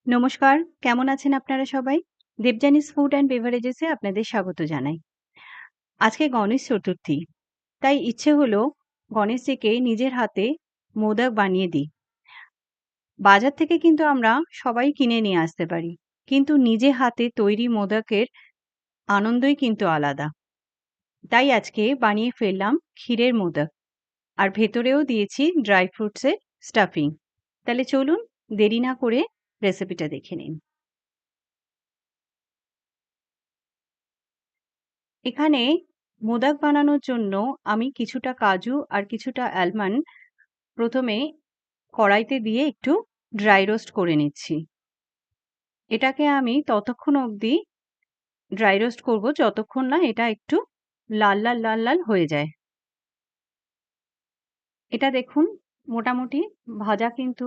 নমস্কার, কেমন আছেন আপনারা সবাই? দেবযানীস ফুড অ্যান্ড বেভারেজেস এ আপনাদের স্বাগত জানাই। আজকে গণেশ চতুর্থী। তাই ইচ্ছে হলো গণেশজিকে নিজের হাতে মোদক বানিয়ে দিই। বাজার থেকে কিন্তু আমরা সবাই কিনে নিয়ে আসতে পারি। কিন্তু নিজে হাতে তৈরি মোদকের আনন্দই কিন্তু আলাদা। তাই আজকে বানিয়ে ফেললাম ক্ষীরের মোদক। আর ভেতরেও দিয়েছি ড্রাই ফ্রুটস এর স্টাফিং। তাহলে চলুন দেরি না করে রেসিপিটা দেখে নিন। এখানে মোদক বানানোর জন্য আমি কিছুটা কাজু আর কিছুটা আলমন্ড প্রথমে কড়াইতে দিয়ে একটু ড্রাই রোস্ট করে নিচ্ছি। এটাকে আমি ততক্ষণ অবধি ড্রাই রোস্ট করব যতক্ষণ না এটা একটু লাল লাল লাল লাল হয়ে যায়। এটা দেখুন মোটামুটি ভাজা কিন্তু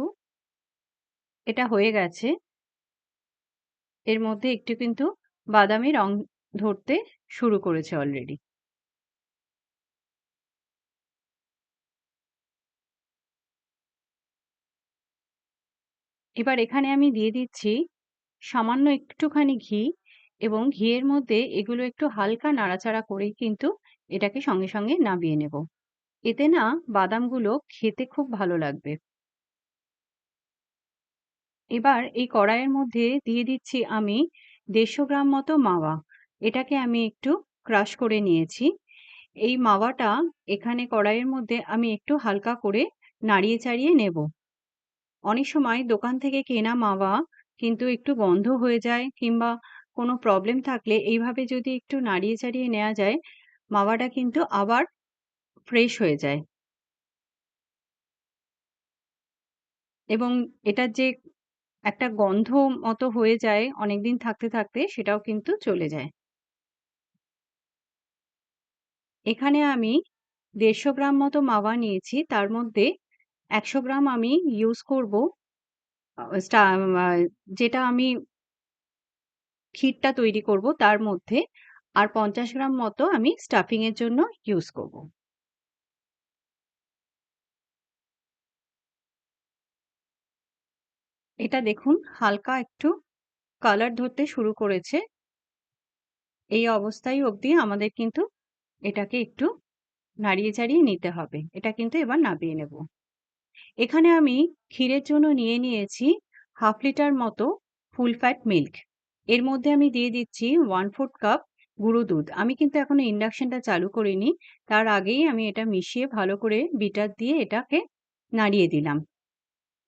এটা হয়ে গেছে। এর মধ্যে একটু কিন্তু বাদামি রং ধরতে শুরু করেছে অলরেডি। এবার এখানে আমি দিয়ে দিচ্ছি সামান্য একটুখানি ঘি এবং ঘিয়ের মধ্যে এগুলো একটু হালকা নাড়াচাড়া করেই কিন্তু এটাকে সঙ্গে সঙ্গে নামিয়ে নেব। এতে না বাদামগুলো খেতে খুব ভালো লাগবে। এবার এই কড়াইয়ের মধ্যে দিয়ে দিচ্ছি আমি ১৫০ গ্রাম মতো মাওয়া। এটাকে আমি একটু ক্রাশ করে নিয়েছি। এই মাওয়াটা এখানে কড়াইয়ের মধ্যে আমি একটু হালকা করে নাড়িয়ে চাড়িয়ে নেব। অনেক সময় দোকান থেকে কেনা মাওয়া কিন্তু একটু গন্ধ হয়ে যায় কিংবা কোনো প্রবলেম থাকলে এইভাবে যদি একটু নাড়িয়ে চাড়িয়ে নেওয়া যায়, মাওয়াটা কিন্তু আবার ফ্রেশ হয়ে যায় এবং এটার যে একটা গন্ধ মতো হয়ে যায় অনেকদিন থাকতে থাকতে সেটাও কিন্তু চলে যায়। এখানে আমি ১৫০ গ্রাম মতো মাওয়া নিয়েছি। তার মধ্যে ১০০ গ্রাম আমি ইউজ করব আ স্টা আ যেটা আমি ক্ষীরটা তৈরি করব তার মধ্যে, আর ৫০ গ্রাম মতো আমি স্টাফিং এর জন্য ইউজ করব। এটা দেখুন হালকা একটু কালার ধরতে শুরু করেছে। এই অবস্থায় অবধি আমাদের কিন্তু এটাকে একটু নাড়িয়ে চাড়িয়ে নিতে হবে। এটা কিন্তু এবার নামিয়ে নেব। এখানে আমি ক্ষীরের জন্য নিয়ে নিয়েছি ১/২ লিটার মতো ফুল ফ্যাট মিল্ক। এর মধ্যে আমি দিয়ে দিচ্ছি ১/৪ কাপ গুঁড়ো দুধ। আমি কিন্তু এখনো ইন্ডাকশনটা চালু করিনি। তার আগেই আমি এটা মিশিয়ে ভালো করে বিটার দিয়ে এটাকে নাড়িয়ে দিলাম।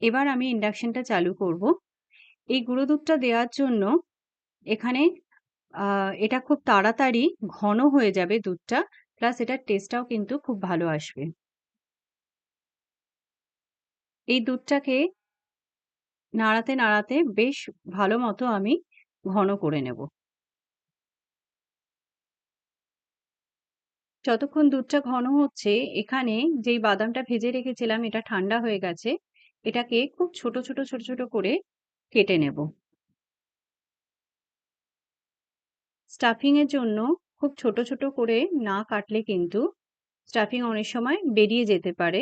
এবার আমি ইন্ডাকশনটা চালু করব। এই গুঁড়ো দুধটা দেওয়ার জন্য এখানে আ এটা খুব তাড়াতাড়ি ঘন হয়ে যাবে দুধটা। প্লাস এটার টেস্টটাও কিন্তু খুব ভালো আসবে। এই দুধটাকে নাড়াতে, নাড়াতে বেশ ভালো মতো আমি ঘন করে নেব। যতক্ষণ দুধটা ঘন হচ্ছে, এখানে যেই বাদামটা ভেজে রেখেছিলাম এটা ঠান্ডা হয়ে গেছে। এটাকে খুব ছোট, ছোট, ছোট, ছোট করে কেটে নেব। স্টাফিং এর জন্য খুব ছোট, ছোট করে না কাটলে কিন্তু স্টাফিং অনেক সময় বেরিয়ে যেতে পারে।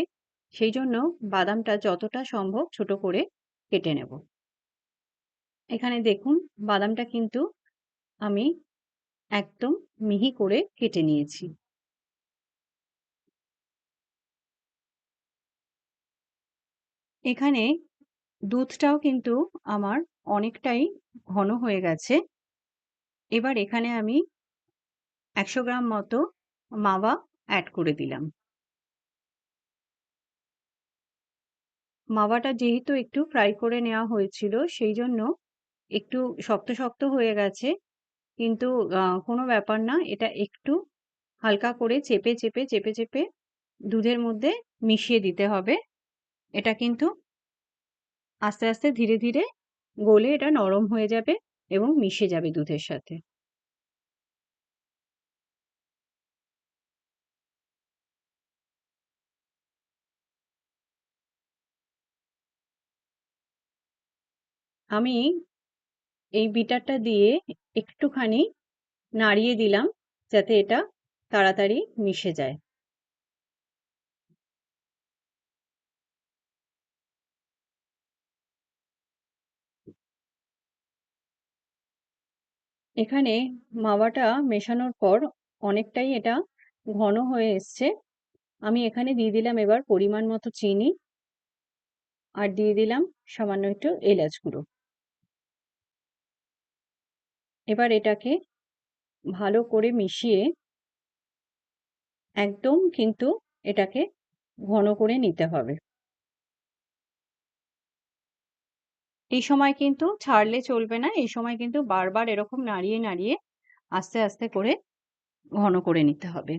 সেইজন্য বাদামটা যতটা সম্ভব ছোট করে কেটে নেব। এখানে দেখুন বাদামটা কিন্তু আমি একদম মিহি করে কেটে নিয়েছি। এখানে দুধটাও কিন্তু আমার অনেকটাই ঘন হয়ে গেছে। এবার এখানে আমি ১০০ গ্রাম মতো মাওয়া এড করে দিলাম। মাওয়াটা যেহেতু একটু ফ্রাই করে নেওয়া হয়েছিল সেইজন্য একটু শক্ত, শক্ত হয়ে গেছে। কিন্তু কোনো ব্যাপার না। এটা একটু হালকা করে চেপে, চেপে, চেপে, চেপে দুধের মধ্যে মিশিয়ে দিতে হবে। এটা কিন্তু আস্তে, আস্তে ধীরে, ধীরে গলে এটা নরম হয়ে যাবে এবং মিশে যাবে দুধের সাথে। আমি এই বিটারটা দিয়ে একটুখানি নাড়িয়ে দিলাম যাতে এটা তাড়াতাড়ি মিশে যায়। এখানে মাওয়াটা মেশানোর পর অনেকটাই এটা ঘন হয়ে এসছে। আমি এখানে দিয়ে দিলাম এবার পরিমাণ মতো চিনি আর দিয়ে দিলাম সামান্য একটু এলাচ গুঁড়ো। এবার এটাকে ভালো করে মিশিয়ে একদম কিন্তু এটাকে ঘন করে নিতে হবে। এই সময় কিন্তু ছাড়লে চলবে না। এই সময় কিন্তু বারবার এরকম নাড়িয়ে, নাড়িয়ে আস্তে, আস্তে করে ঘন করে নিতে হবে।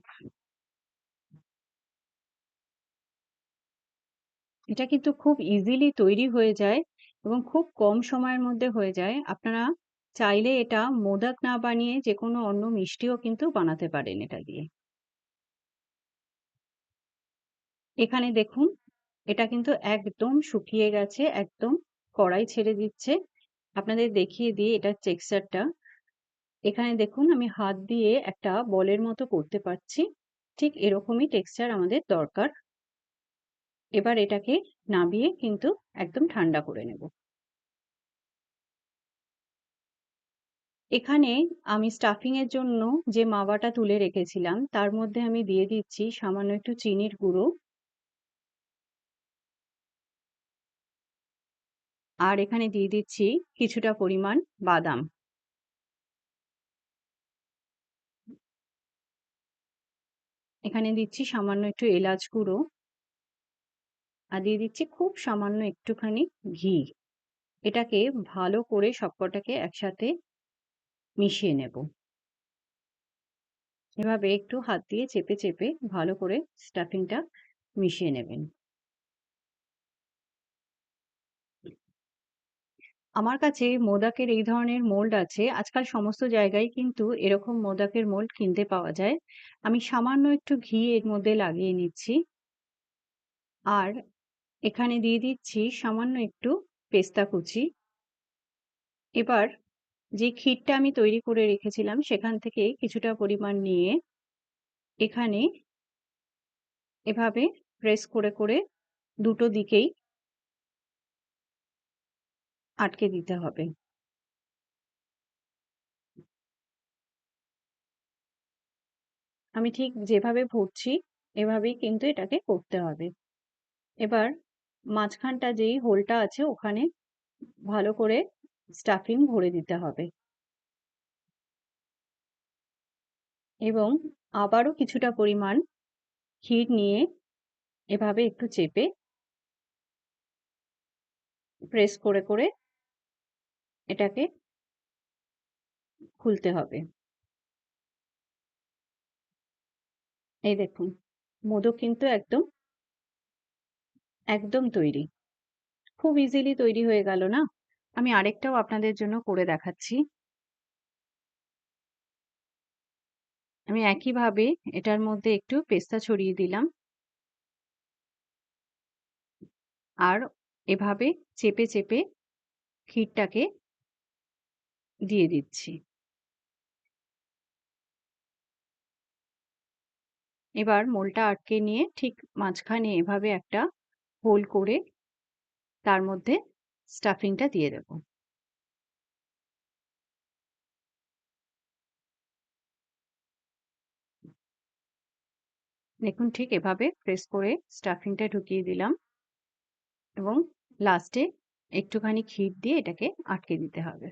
এটা কিন্তু খুব ইজিলি তৈরি হয়ে যায় এবং খুব কম সময়ের মধ্যে হয়ে যায়। আপনারা চাইলে এটা মোদক না বানিয়ে যেকোনো অন্য মিষ্টিও কিন্তু বানাতে পারেন এটা দিয়ে। এখানে দেখুন এটা কিন্তু একদম শুকিয়ে গেছে, একদম কড়াই ছেড়ে দিচ্ছে। আপনাদের দেখিয়ে দিই এটার টেক্সচারটা। এখানে দেখুন আমি হাত দিয়ে একটা বলের মতো করতে পারছি। ঠিক এরকমই টেক্সচার আমাদের দরকার। এবার এটাকে নামিয়ে কিন্তু একদম ঠান্ডা করে নেব। এখানে আমি স্টাফিং এর জন্য যে মাওয়াটা তুলে রেখেছিলাম তার মধ্যে আমি দিয়ে দিচ্ছি সামান্য একটু চিনির গুঁড়ো আর এখানে দিয়ে দিচ্ছি কিছুটা পরিমাণ বাদাম। এখানে দিচ্ছি সামান্য একটু এলাচ গুঁড়ো আর দিয়ে দিচ্ছি খুব সামান্য একটুখানি ঘি। এটাকে ভালো করে সবকটাকে একসাথে মিশিয়ে নেব। এভাবে একটু হাত দিয়ে চেপে, চেপে ভালো করে স্টাফিংটা মিশিয়ে নেবেন। আমার কাছে মোদকের এই ধরনের মোল্ড আছে। আজকাল সমস্ত জায়গায় কিন্তু এরকম মোদকের মোল্ড কিনতে পাওয়া যায়। আমি সামান্য একটু ঘি এর মধ্যে লাগিয়ে নিচ্ছি। আর এখানে দিয়ে দিচ্ছি সামান্য একটু পেস্তা কুচি। এবার যে ক্ষীরটা আমি তৈরি করে রেখেছিলাম সেখান থেকে কিছুটা পরিমাণ নিয়ে এখানে এভাবে প্রেস করে, করে দুটো দিকেই আটকে দিতে হবে। আমি ঠিক যেভাবে ভরছি এভাবেই কিন্তু এটাকে করতে হবে। এবার মাঝখানটা যেই হোলটা আছে ওখানে ভালো করে স্টাফিং ভরে দিতে হবে এবং আবারও কিছুটা পরিমাণ ক্ষীর নিয়ে এভাবে একটু চেপে প্রেস করে, করে এটাকে খুলতে হবে। এই দেখুন মোদক কিন্তু একদম, একদম তৈরি। খুব ইজিলি তৈরি হয়ে গেল না? আমি আরেকটাও আপনাদের জন্য করে দেখাচ্ছি। আমি একইভাবে এটার মধ্যে একটু পেস্তা ছড়িয়ে দিলাম আর এভাবে চেপে, চেপে ক্ষীরটাকে দিয়ে দিচ্ছি। এবার মোলটা আটকে নিয়ে ঠিক মাঝখানে এভাবে একটা হোল করে তার মধ্যে স্টাফিংটা দিয়ে দেব। দেখুন ঠিক এভাবে প্রেস করে স্টাফিংটা ঢুকিয়ে দিলাম এবং লাস্টে একটুখানি ক্ষীর দিয়ে এটাকে আটকে দিতে হবে।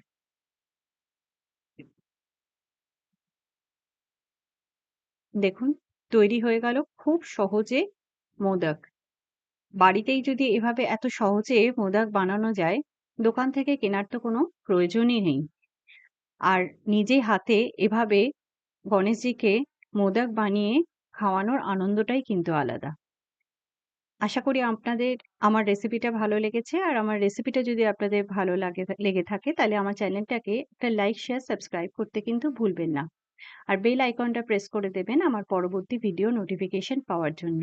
দেখুন তৈরি হয়ে গেল খুব সহজে মোদক। বাড়িতেই যদি এভাবে এত সহজে মোদক বানানো যায়, দোকান থেকে কেনার তো কোনো প্রয়োজনই নেই। আর নিজে হাতে এভাবে গণেশজিকে মোদক বানিয়ে খাওয়ানোর আনন্দটাই কিন্তু আলাদা। আশা করি আপনাদের আমার রেসিপিটা ভালো লেগেছে। আর আমার রেসিপিটা যদি আপনাদের ভালো লেগে থাকে তাহলে আমার চ্যানেলটাকে একটা লাইক, শেয়ার, সাবস্ক্রাইব করতে কিন্তু ভুলবেন না। আর বেল আইকনটা প্রেস করে দেবেন আমার পরবর্তী ভিডিও নোটিফিকেশন পাওয়ার জন্য।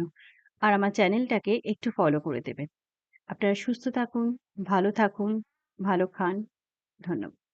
আর আমার চ্যানেলটাকে একটু ফলো করে দেবেন। আপনারা সুস্থ থাকুন, ভালো থাকুন, ভালো খান। ধন্যবাদ।